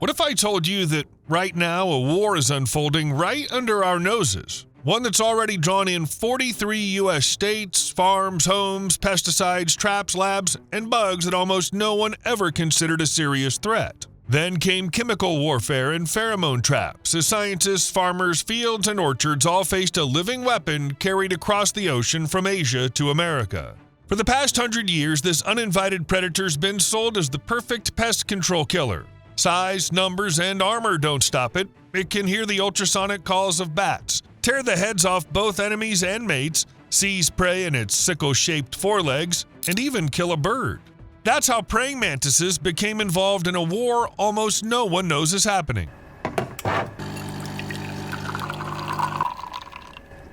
What if I told you that right now a war is unfolding right under our noses? One that's already drawn in 43 U.S. states, farms, homes, pesticides, traps, labs, and bugs that almost no one ever considered a serious threat. Then came chemical warfare and pheromone traps as scientists, farmers, fields, and orchards all faced a living weapon carried across the ocean from Asia to America. For the past 100 years, this uninvited predator's been sold as the perfect pest control killer. Size, numbers, and armor don't stop it. It can hear the ultrasonic calls of bats, tear the heads off both enemies and mates, seize prey in its sickle-shaped forelegs, and even kill a bird. That's how praying mantises became involved in a war almost no one knows is happening.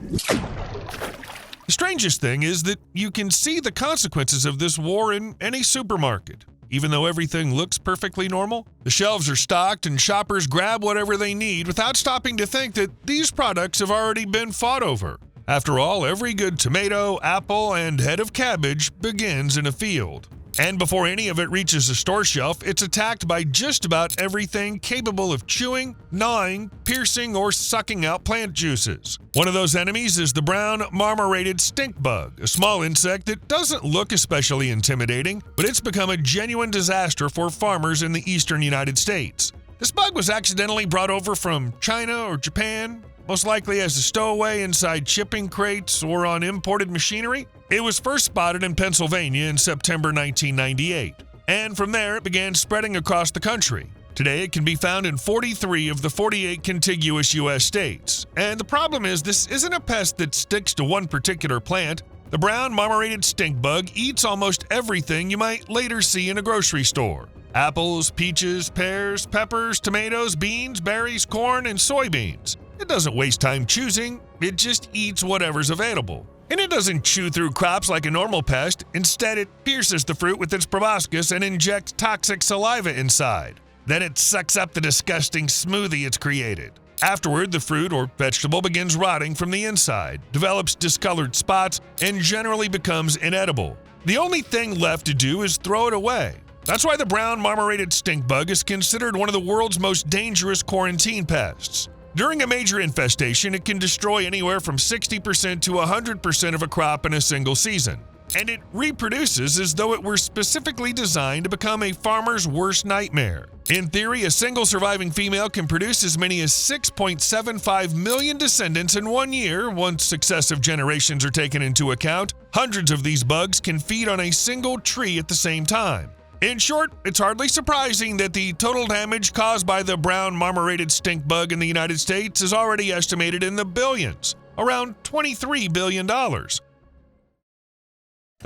The strangest thing is that you can see the consequences of this war in any supermarket. Even though everything looks perfectly normal, the shelves are stocked and shoppers grab whatever they need without stopping to think that these products have already been fought over. After all, every good tomato, apple, and head of cabbage begins in a field. And before any of it reaches a store shelf, it's attacked by just about everything capable of chewing, gnawing, piercing, or sucking out plant juices. One of those enemies is the brown marmorated stink bug, a small insect that doesn't look especially intimidating, but it's become a genuine disaster for farmers in the eastern United States. This bug was accidentally brought over from China or Japan, most likely as a stowaway inside shipping crates or on imported machinery. It was first spotted in Pennsylvania in September 1998, and from there it began spreading across the country. Today it can be found in 43 of the 48 contiguous U.S. states. And the problem is, this isn't a pest that sticks to one particular plant. The brown marmorated stink bug eats almost everything you might later see in a grocery store. Apples, peaches, pears, peppers, tomatoes, beans, berries, corn, and soybeans. It doesn't waste time choosing, it just eats whatever's available. And it doesn't chew through crops like a normal pest. Instead, it pierces the fruit with its proboscis and injects toxic saliva inside. Then it sucks up the disgusting smoothie it's created. Afterward, the fruit or vegetable begins rotting from the inside, develops discolored spots, and generally becomes inedible. The only thing left to do is throw it away. That's why the brown marmorated stink bug is considered one of the world's most dangerous quarantine pests. During a major infestation, it can destroy anywhere from 60% to 100% of a crop in a single season. And it reproduces as though it were specifically designed to become a farmer's worst nightmare. In theory, a single surviving female can produce as many as 6.75 million descendants in 1 year once successive generations are taken into account. Hundreds of these bugs can feed on a single tree at the same time. In short, it's hardly surprising that the total damage caused by the brown marmorated stink bug in the United States is already estimated in the billions, around $23 billion. The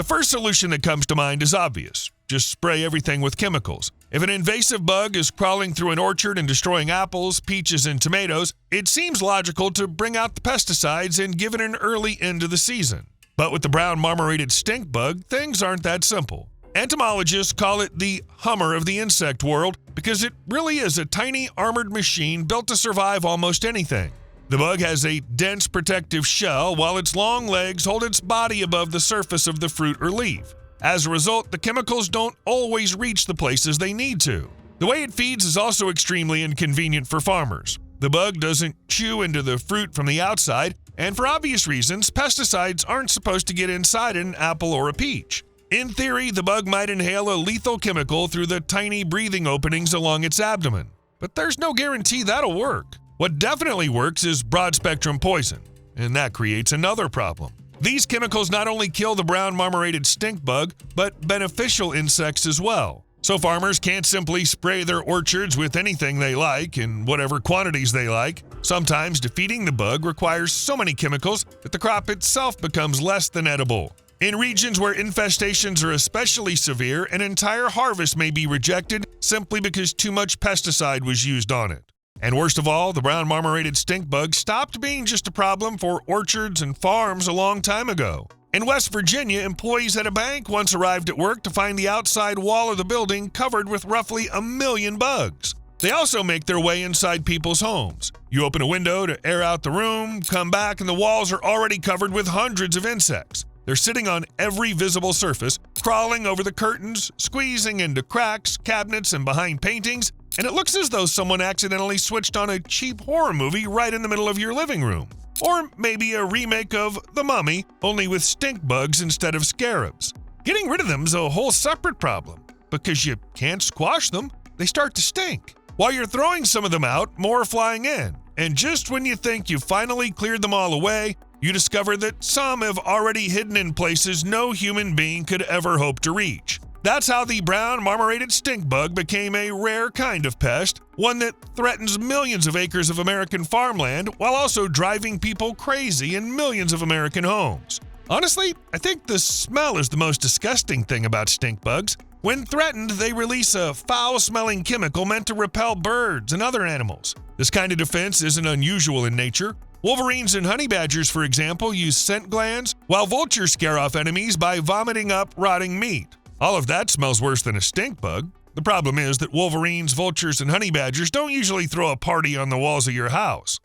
first solution that comes to mind is obvious. Just spray everything with chemicals. If an invasive bug is crawling through an orchard and destroying apples, peaches, and tomatoes, it seems logical to bring out the pesticides and give it an early end to the season. But with the brown marmorated stink bug, things aren't that simple. Entomologists call it the Hummer of the insect world because it really is a tiny armored machine built to survive almost anything. The bug has a dense protective shell while its long legs hold its body above the surface of the fruit or leaf. As a result, the chemicals don't always reach the places they need to. The way it feeds is also extremely inconvenient for farmers. The bug doesn't chew into the fruit from the outside, and for obvious reasons, pesticides aren't supposed to get inside an apple or a peach. In theory, the bug might inhale a lethal chemical through the tiny breathing openings along its abdomen. But there's no guarantee that'll work. What definitely works is broad-spectrum poison, and that creates another problem. These chemicals not only kill the brown marmorated stink bug, but beneficial insects as well. So farmers can't simply spray their orchards with anything they like in whatever quantities they like. Sometimes defeating the bug requires so many chemicals that the crop itself becomes less than edible. In regions where infestations are especially severe, an entire harvest may be rejected simply because too much pesticide was used on it. And worst of all, the brown marmorated stink bug stopped being just a problem for orchards and farms a long time ago. In West Virginia, employees at a bank once arrived at work to find the outside wall of the building covered with roughly 1 million bugs. They also make their way inside people's homes. You open a window to air out the room, come back, and the walls are already covered with hundreds of insects. They're sitting on every visible surface, crawling over the curtains, squeezing into cracks, cabinets, and behind paintings, and it looks as though someone accidentally switched on a cheap horror movie right in the middle of your living room. Or maybe a remake of The Mummy, only with stink bugs instead of scarabs. Getting rid of them's a whole separate problem, because you can't squash them. They start to stink. While you're throwing some of them out, more are flying in. And just when you think you've finally cleared them all away, you discover that some have already hidden in places no human being could ever hope to reach. That's how the brown marmorated stink bug became a rare kind of pest, one that threatens millions of acres of American farmland while also driving people crazy in millions of American homes. Honestly, I think the smell is the most disgusting thing about stink bugs. When threatened, they release a foul-smelling chemical meant to repel birds and other animals. This kind of defense isn't unusual in nature. Wolverines and honey badgers, for example, use scent glands, while vultures scare off enemies by vomiting up rotting meat. All of that smells worse than a stink bug. The problem is that wolverines, vultures, and honey badgers don't usually throw a party on the walls of your house.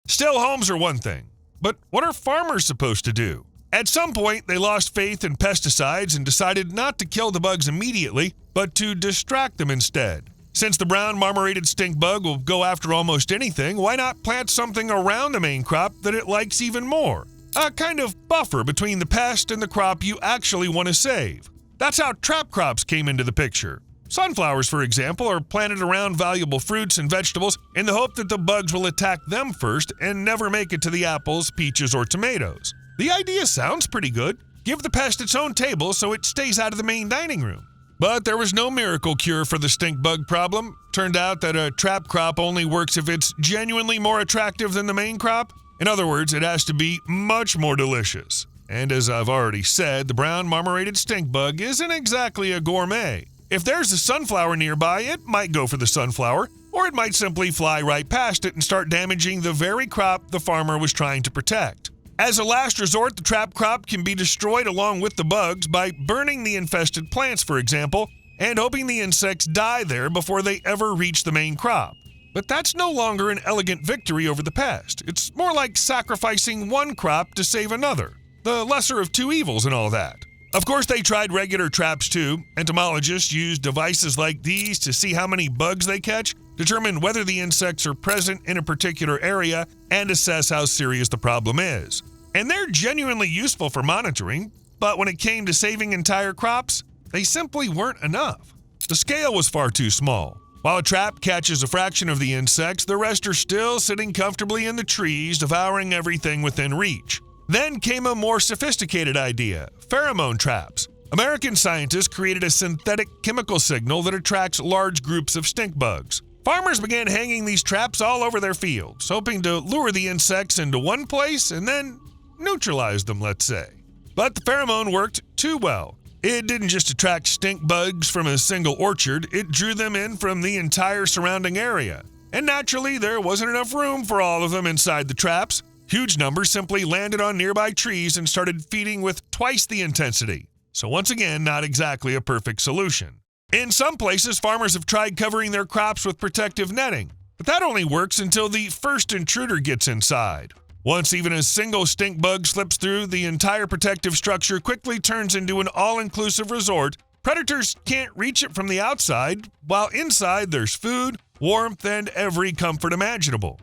Still, homes are one thing. But what are farmers supposed to do? At some point, they lost faith in pesticides and decided not to kill the bugs immediately, but to distract them instead. Since the brown marmorated stink bug will go after almost anything, why not plant something around the main crop that it likes even more? A kind of buffer between the pest and the crop you actually want to save. That's how trap crops came into the picture. Sunflowers, for example, are planted around valuable fruits and vegetables in the hope that the bugs will attack them first and never make it to the apples, peaches, or tomatoes. The idea sounds pretty good. Give the pest its own table so it stays out of the main dining room. But there was no miracle cure for the stink bug problem. Turned out that a trap crop only works if it's genuinely more attractive than the main crop. In other words, it has to be much more delicious. And as I've already said, the brown marmorated stink bug isn't exactly a gourmet. If there's a sunflower nearby, it might go for the sunflower, or it might simply fly right past it and start damaging the very crop the farmer was trying to protect. As a last resort, the trap crop can be destroyed along with the bugs by burning the infested plants, for example, and hoping the insects die there before they ever reach the main crop. But that's no longer an elegant victory over the pest. It's more like sacrificing one crop to save another. The lesser of two evils and all that. Of course, they tried regular traps too. Entomologists use devices like these to see how many bugs they catch, determine whether the insects are present in a particular area, and assess how serious the problem is. And they're genuinely useful for monitoring, but when it came to saving entire crops, they simply weren't enough. The scale was far too small. While a trap catches a fraction of the insects, the rest are still sitting comfortably in the trees, devouring everything within reach. Then came a more sophisticated idea: pheromone traps. American scientists created a synthetic chemical signal that attracts large groups of stink bugs. Farmers began hanging these traps all over their fields, hoping to lure the insects into one place and then neutralize them, let's say. But the pheromone worked too well. It didn't just attract stink bugs from a single orchard, it drew them in from the entire surrounding area. And naturally, there wasn't enough room for all of them inside the traps. Huge numbers simply landed on nearby trees and started feeding with twice the intensity. So once again, not exactly a perfect solution. In some places, farmers have tried covering their crops with protective netting, but that only works until the first intruder gets inside. Once even a single stink bug slips through, the entire protective structure quickly turns into an all-inclusive resort. Predators can't reach it from the outside, while inside there's food, warmth, and every comfort imaginable.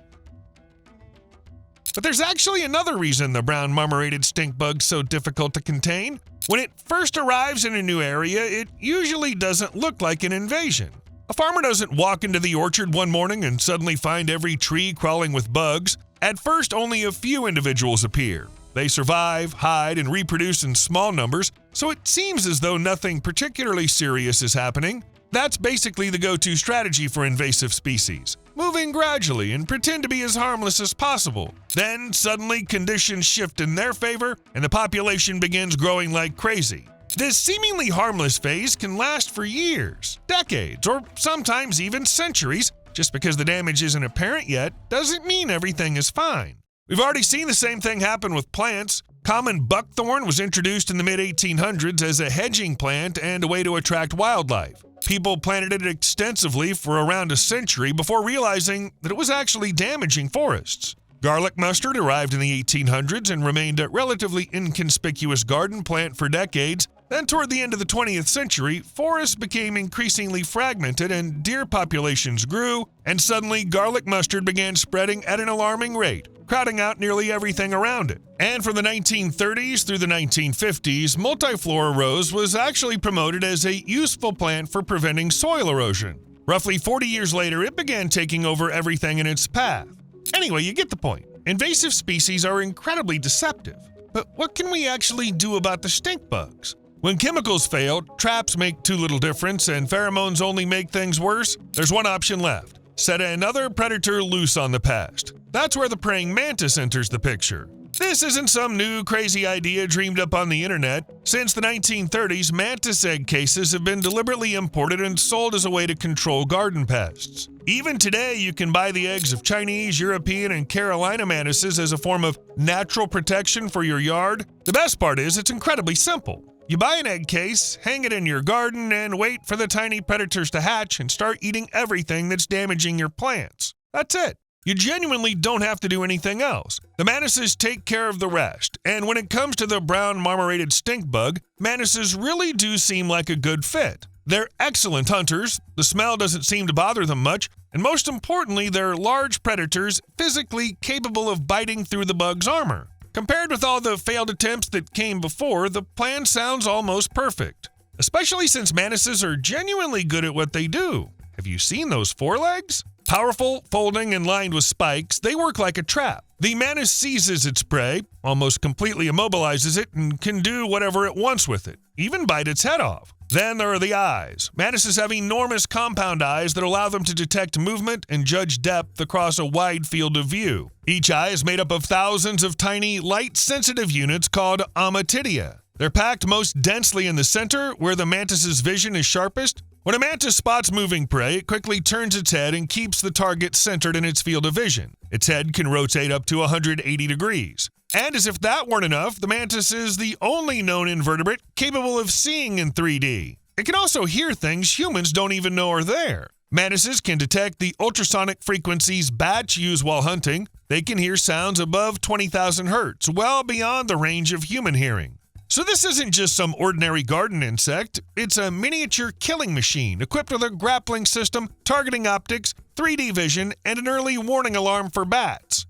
But there's actually another reason the brown marmorated stink bug's so difficult to contain. When it first arrives in a new area, it usually doesn't look like an invasion. A farmer doesn't walk into the orchard one morning and suddenly find every tree crawling with bugs. At first, only a few individuals appear. They survive, hide, and reproduce in small numbers, so it seems as though nothing particularly serious is happening. That's basically the go-to strategy for invasive species. Moving gradually and pretend to be as harmless as possible. Then, suddenly, conditions shift in their favor, and the population begins growing like crazy. This seemingly harmless phase can last for years, decades, or sometimes even centuries. Just because the damage isn't apparent yet doesn't mean everything is fine. We've already seen the same thing happen with plants. Common buckthorn was introduced in the mid-1800s as a hedging plant and a way to attract wildlife. People planted it extensively for around a century before realizing that it was actually damaging forests. Garlic mustard arrived in the 1800s and remained a relatively inconspicuous garden plant for decades. Then toward the end of the 20th century, forests became increasingly fragmented and deer populations grew, and suddenly garlic mustard began spreading at an alarming rate, crowding out nearly everything around it. And from the 1930s through the 1950s, multiflora rose was actually promoted as a useful plant for preventing soil erosion. Roughly 40 years later, it began taking over everything in its path. Anyway, you get the point. Invasive species are incredibly deceptive. But what can we actually do about the stink bugs? When chemicals fail, traps make too little difference, and pheromones only make things worse, there's one option left. Set another predator loose on the past. That's where the praying mantis enters the picture. This isn't some new crazy idea dreamed up on the internet. Since the 1930s, mantis egg cases have been deliberately imported and sold as a way to control garden pests. Even today, you can buy the eggs of Chinese, European, and Carolina mantises as a form of natural protection for your yard. The best part is it's incredibly simple. You buy an egg case, hang it in your garden, and wait for the tiny predators to hatch and start eating everything that's damaging your plants. That's it. You genuinely don't have to do anything else. The mantises take care of the rest. And when it comes to the brown marmorated stink bug, mantises really do seem like a good fit. They're excellent hunters, the smell doesn't seem to bother them much, and most importantly, they're large predators physically capable of biting through the bug's armor. Compared with all the failed attempts that came before, the plan sounds almost perfect. Especially since mantises are genuinely good at what they do. Have you seen those forelegs? Powerful, folding, and lined with spikes, they work like a trap. The mantis seizes its prey, almost completely immobilizes it, and can do whatever it wants with it, even bite its head off. Then there are the eyes. Mantises have enormous compound eyes that allow them to detect movement and judge depth across a wide field of view. Each eye is made up of thousands of tiny, light-sensitive units called ommatidia. They're packed most densely in the center, where the mantis's vision is sharpest. When a mantis spots moving prey, it quickly turns its head and keeps the target centered in its field of vision. Its head can rotate up to 180 degrees. And as if that weren't enough, the mantis is the only known invertebrate capable of seeing in 3D. It can also hear things humans don't even know are there. Mantises can detect the ultrasonic frequencies bats use while hunting. They can hear sounds above 20,000 hertz, well beyond the range of human hearing. So this isn't just some ordinary garden insect, it's a miniature killing machine equipped with a grappling system, targeting optics, 3D vision, and an early warning alarm for bats.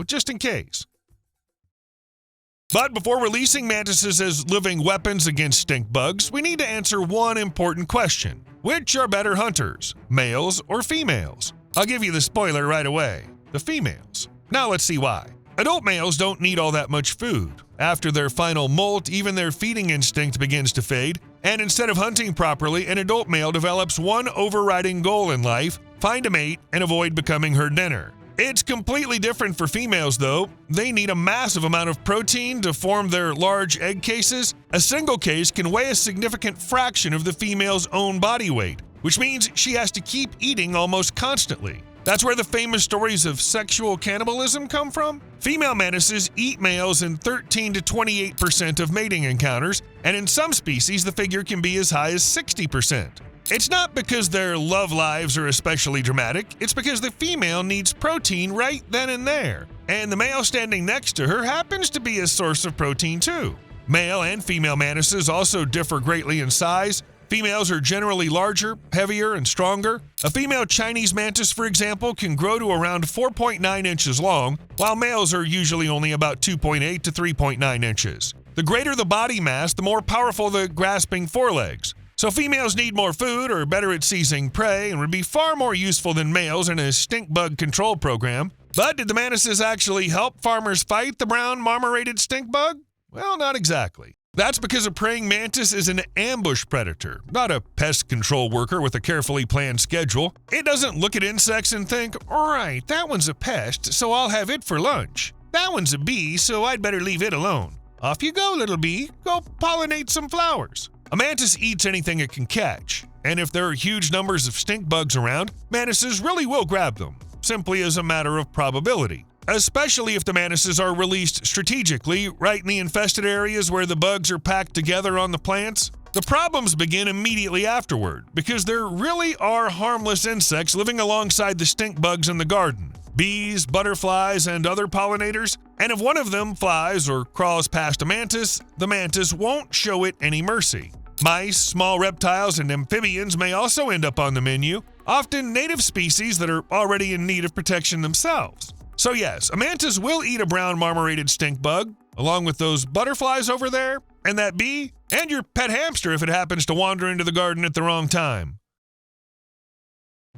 Just in case. But before releasing mantises as living weapons against stink bugs, we need to answer one important question. Which are better hunters, males or females? I'll give you the spoiler right away. The females. Now let's see why. Adult males don't need all that much food. After their final molt, even their feeding instinct begins to fade, and instead of hunting properly, an adult male develops one overriding goal in life: find a mate and avoid becoming her dinner. It's completely different for females, though. They need a massive amount of protein to form their large egg cases. A single case can weigh a significant fraction of the female's own body weight, which means she has to keep eating almost constantly. That's where the famous stories of sexual cannibalism come from. Female mantises eat males in 13 to 28% of mating encounters, and in some species the figure can be as high as 60%. It's not because their love lives are especially dramatic, it's because the female needs protein right then and there, and the male standing next to her happens to be a source of protein too. Male and female mantises also differ greatly in size. Females are generally larger, heavier, and stronger. A female Chinese mantis, for example, can grow to around 4.9 inches long, while males are usually only about 2.8 to 3.9 inches. The greater the body mass, the more powerful the grasping forelegs. So females need more food, are better at seizing prey, and would be far more useful than males in a stink bug control program. But did the mantises actually help farmers fight the brown marmorated stink bug? Well, not exactly. That's because a praying mantis is an ambush predator, not a pest control worker with a carefully planned schedule. It doesn't look at insects and think, all right, that one's a pest, so I'll have it for lunch. That one's a bee, so I'd better leave it alone. Off you go, little bee. Go pollinate some flowers. A mantis eats anything it can catch, and if there are huge numbers of stink bugs around, mantises really will grab them, simply as a matter of probability. Especially if the mantises are released strategically, right in the infested areas where the bugs are packed together on the plants. The problems begin immediately afterward, because there really are harmless insects living alongside the stink bugs in the garden. bees, butterflies, and other pollinators, and if one of them flies or crawls past a mantis, the mantis won't show it any mercy. Mice, small reptiles, and amphibians may also end up on the menu, often native species that are already in need of protection themselves. So yes, a mantis will eat a brown marmorated stink bug, along with those butterflies over there, and that bee, and your pet hamster if it happens to wander into the garden at the wrong time.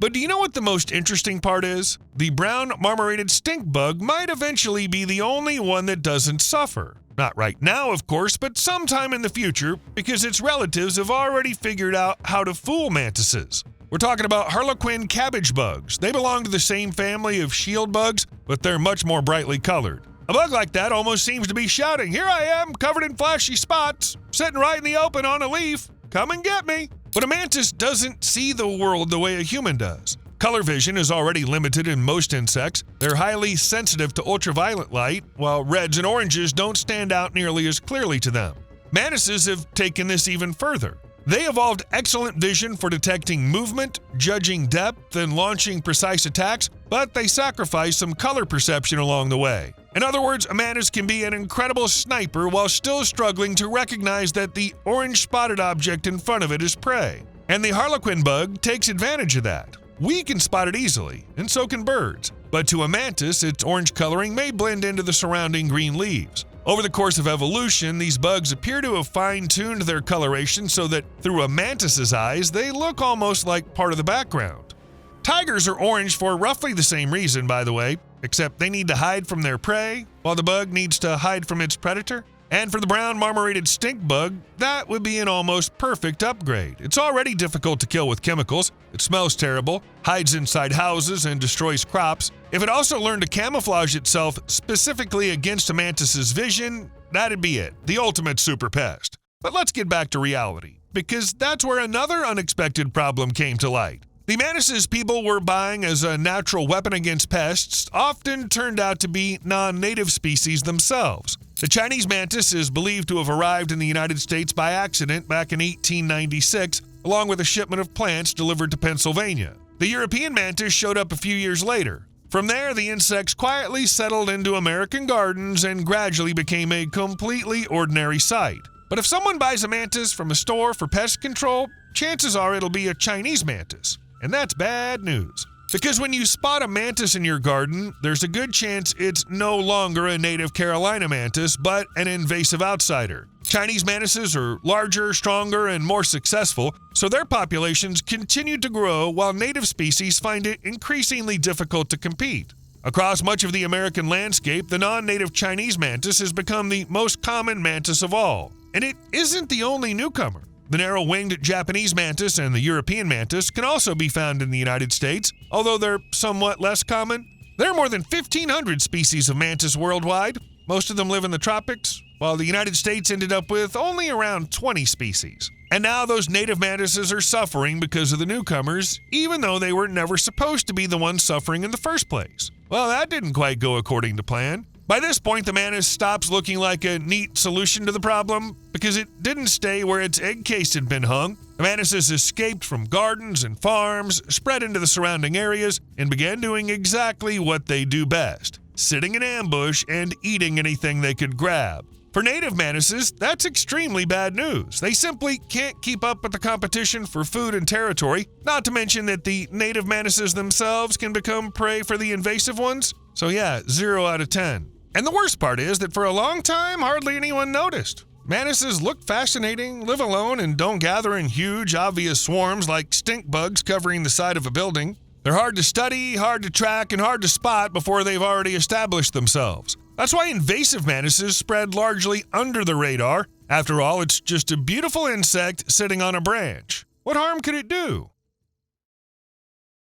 But do you know what the most interesting part is? The brown marmorated stink bug might eventually be the only one that doesn't suffer. Not right now, of course, but sometime in the future, because its relatives have already figured out how to fool mantises. We're talking about harlequin cabbage bugs. They belong to the same family of shield bugs, but they're much more brightly colored. A bug like that almost seems to be shouting, "Here I am, covered in flashy spots, sitting right in the open on a leaf. Come and get me." But a mantis doesn't see the world the way a human does. Color vision is already limited in most insects. They're highly sensitive to ultraviolet light, while reds and oranges don't stand out nearly as clearly to them. Mantises have taken this even further. They evolved excellent vision for detecting movement, judging depth, and launching precise attacks, but they sacrifice some color perception along the way. In other words, a mantis can be an incredible sniper while still struggling to recognize that the orange spotted object in front of it is prey. And the harlequin bug takes advantage of that. We can spot it easily, and so can birds. But to a mantis, its orange coloring may blend into the surrounding green leaves. Over the course of evolution, these bugs appear to have fine-tuned their coloration so that through a mantis's eyes, they look almost like part of the background. Tigers are orange for roughly the same reason, by the way, except they need to hide from their prey, while the bug needs to hide from its predator. And for the brown marmorated stink bug, that would be an almost perfect upgrade. It's already difficult to kill with chemicals, it smells terrible, hides inside houses, and destroys crops. If it also learned to camouflage itself specifically against a mantis's vision, that'd be it, the ultimate super pest. But let's get back to reality, because that's where another unexpected problem came to light. The mantises people were buying as a natural weapon against pests often turned out to be non-native species themselves. The Chinese mantis is believed to have arrived in the United States by accident back in 1896, along with a shipment of plants delivered to Pennsylvania. The European mantis showed up a few years later. From there, the insects quietly settled into American gardens and gradually became a completely ordinary sight. But if someone buys a mantis from a store for pest control, chances are it'll be a Chinese mantis. And that's bad news. Because when you spot a mantis in your garden, there's a good chance it's no longer a native Carolina mantis, but an invasive outsider. Chinese mantises are larger, stronger, and more successful, so their populations continue to grow while native species find it increasingly difficult to compete. Across much of the American landscape, the non-native Chinese mantis has become the most common mantis of all. And it isn't the only newcomer. The narrow-winged Japanese mantis and the European mantis can also be found in the United States, although they're somewhat less common. There are more than 1,500 species of mantis worldwide. Most of them live in the tropics, while the United States ended up with only around 20 species. And now those native mantises are suffering because of the newcomers, even though they were never supposed to be the ones suffering in the first place. Well, that didn't quite go according to plan. By this point, the mantis stops looking like a neat solution to the problem because it didn't stay where its egg case had been hung. The mantises escaped from gardens and farms, spread into the surrounding areas, and began doing exactly what they do best: sitting in ambush and eating anything they could grab. For native mantises, that's extremely bad news. They simply can't keep up with the competition for food and territory, not to mention that the native mantises themselves can become prey for the invasive ones. So yeah, 0 out of 10. And the worst part is that for a long time, hardly anyone noticed. Mantises look fascinating, live alone, and don't gather in huge, obvious swarms like stink bugs covering the side of a building. They're hard to study, hard to track, and hard to spot before they've already established themselves. That's why invasive mantises spread largely under the radar. After all, it's just a beautiful insect sitting on a branch. What harm could it do?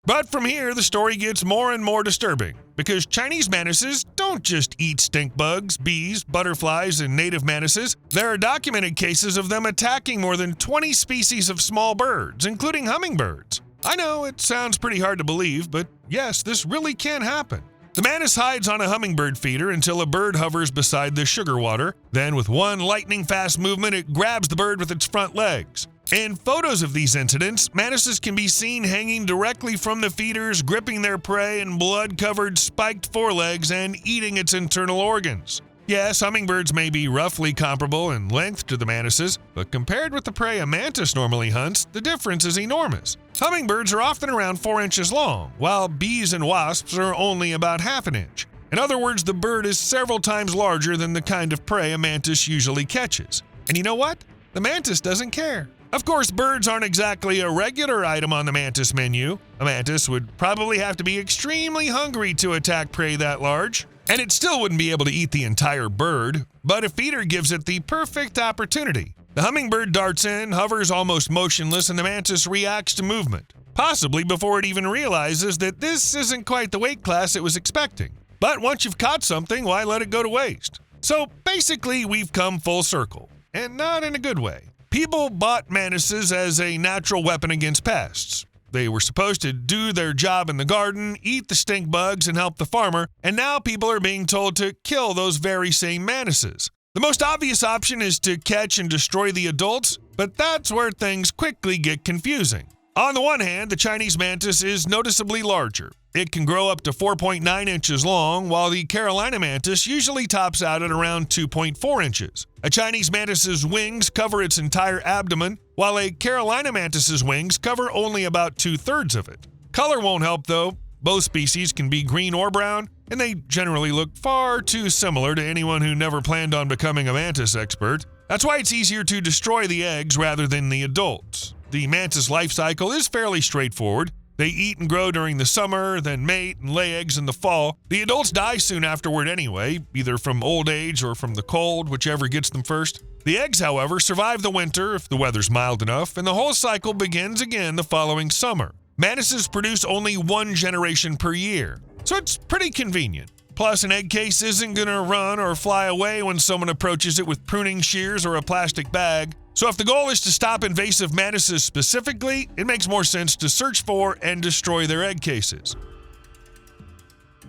But from here, the story gets more and more disturbing, because Chinese mantises don't just eat stink bugs, bees, butterflies, and native mantises. There are documented cases of them attacking more than 20 species of small birds, including hummingbirds. I know it sounds pretty hard to believe, but yes, this really can happen. The mantis hides on a hummingbird feeder until a bird hovers beside the sugar water. Then, with one lightning-fast movement, it grabs the bird with its front legs. In photos of these incidents, mantises can be seen hanging directly from the feeders, gripping their prey in blood-covered spiked forelegs and eating its internal organs. Yes, hummingbirds may be roughly comparable in length to the mantises, but compared with the prey a mantis normally hunts, the difference is enormous. Hummingbirds are often around 4 inches long, while bees and wasps are only about half an inch. In other words, the bird is several times larger than the kind of prey a mantis usually catches. And you know what? The mantis doesn't care. Of course, birds aren't exactly a regular item on the mantis menu. A mantis would probably have to be extremely hungry to attack prey that large. And it still wouldn't be able to eat the entire bird, but a feeder gives it the perfect opportunity. The hummingbird darts in, hovers almost motionless, and the mantis reacts to movement, possibly before it even realizes that this isn't quite the weight class it was expecting. But once you've caught something, why let it go to waste? So basically, we've come full circle, and not in a good way. People bought mantises as a natural weapon against pests. They were supposed to do their job in the garden, eat the stink bugs, and help the farmer, and now people are being told to kill those very same mantises. The most obvious option is to catch and destroy the adults, but that's where things quickly get confusing. On the one hand, the Chinese mantis is noticeably larger. It can grow up to 4.9 inches long, while the Carolina mantis usually tops out at around 2.4 inches. A Chinese mantis's wings cover its entire abdomen, while a Carolina mantis's wings cover only about 2/3 of it. Color won't help though. Both species can be green or brown, and they generally look far too similar to anyone who never planned on becoming a mantis expert. That's why it's easier to destroy the eggs rather than the adults. The mantis life cycle is fairly straightforward. They eat and grow during the summer, then mate and lay eggs in the fall. The adults die soon afterward anyway, either from old age or from the cold, whichever gets them first. The eggs, however, survive the winter if the weather's mild enough, and the whole cycle begins again the following summer. Mantises produce only one generation per year, so it's pretty convenient. Plus, an egg case isn't going to run or fly away when someone approaches it with pruning shears or a plastic bag. So if the goal is to stop invasive mantises specifically, it makes more sense to search for and destroy their egg cases.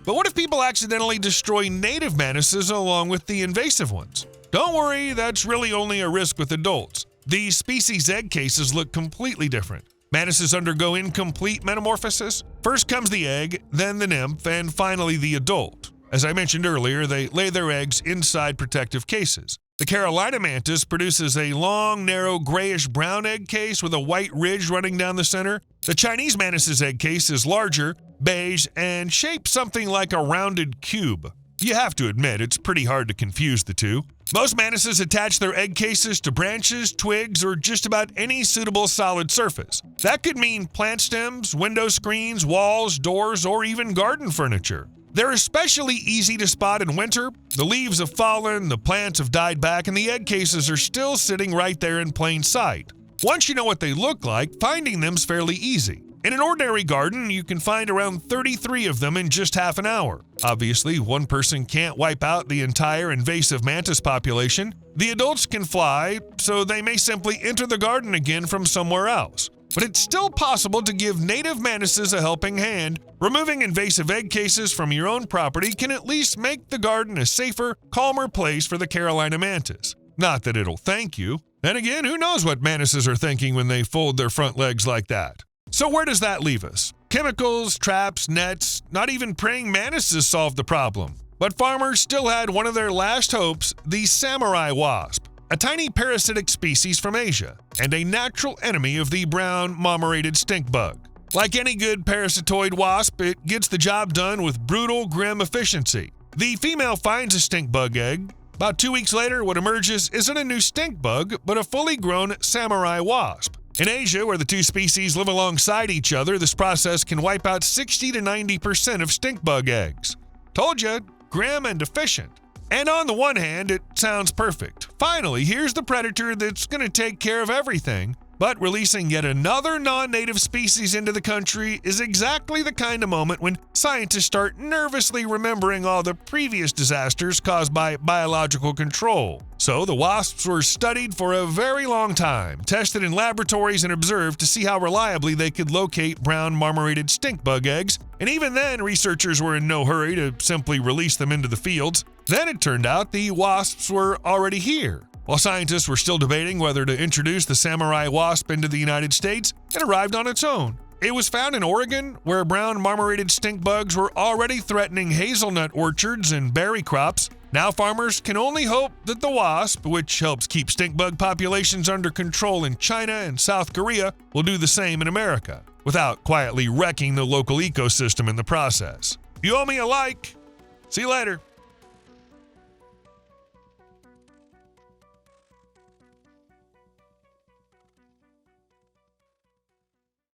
But what if people accidentally destroy native mantises along with the invasive ones? Don't worry, that's really only a risk with adults. These species' egg cases look completely different. Mantises undergo incomplete metamorphosis. First comes the egg, then the nymph, and finally the adult. As I mentioned earlier, they lay their eggs inside protective cases. The Carolina mantis produces a long, narrow, grayish-brown egg case with a white ridge running down the center. The Chinese mantis's egg case is larger, beige, and shaped something like a rounded cube. You have to admit, it's pretty hard to confuse the two. Most mantises attach their egg cases to branches, twigs, or just about any suitable solid surface. That could mean plant stems, window screens, walls, doors, or even garden furniture. They're especially easy to spot in winter. The leaves have fallen, the plants have died back, and the egg cases are still sitting right there in plain sight. Once you know what they look like, finding them's fairly easy. In an ordinary garden, you can find around 33 of them in just half an hour. Obviously, one person can't wipe out the entire invasive mantis population. The adults can fly, so they may simply enter the garden again from somewhere else. But it's still possible to give native mantises a helping hand. Removing invasive egg cases from your own property can at least make the garden a safer, calmer place for the Carolina mantis. Not that it'll thank you. Then again, who knows what mantises are thinking when they fold their front legs like that? So where does that leave us? Chemicals, traps, nets, not even praying mantises solved the problem. But farmers still had one of their last hopes, the samurai wasp, a tiny parasitic species from Asia, and a natural enemy of the brown marmorated stink bug. Like any good parasitoid wasp, it gets the job done with brutal, grim efficiency. The female finds a stink bug egg. About 2 weeks later, what emerges isn't a new stink bug, but a fully grown samurai wasp. In Asia, where the two species live alongside each other, this process can wipe out 60 to 90% of stink bug eggs. Told ya, grim and efficient. And on the one hand, it sounds perfect. Finally, here's the predator that's going to take care of everything. But releasing yet another non-native species into the country is exactly the kind of moment when scientists start nervously remembering all the previous disasters caused by biological control. So the wasps were studied for a very long time, tested in laboratories and observed to see how reliably they could locate brown marmorated stink bug eggs, and even then researchers were in no hurry to simply release them into the fields. Then it turned out the wasps were already here. While scientists were still debating whether to introduce the samurai wasp into the United States, it arrived on its own. It was found in Oregon, where brown marmorated stink bugs were already threatening hazelnut orchards and berry crops. Now farmers can only hope that the wasp, which helps keep stink bug populations under control in China and South Korea, will do the same in America, without quietly wrecking the local ecosystem in the process. You owe me a like. See you later.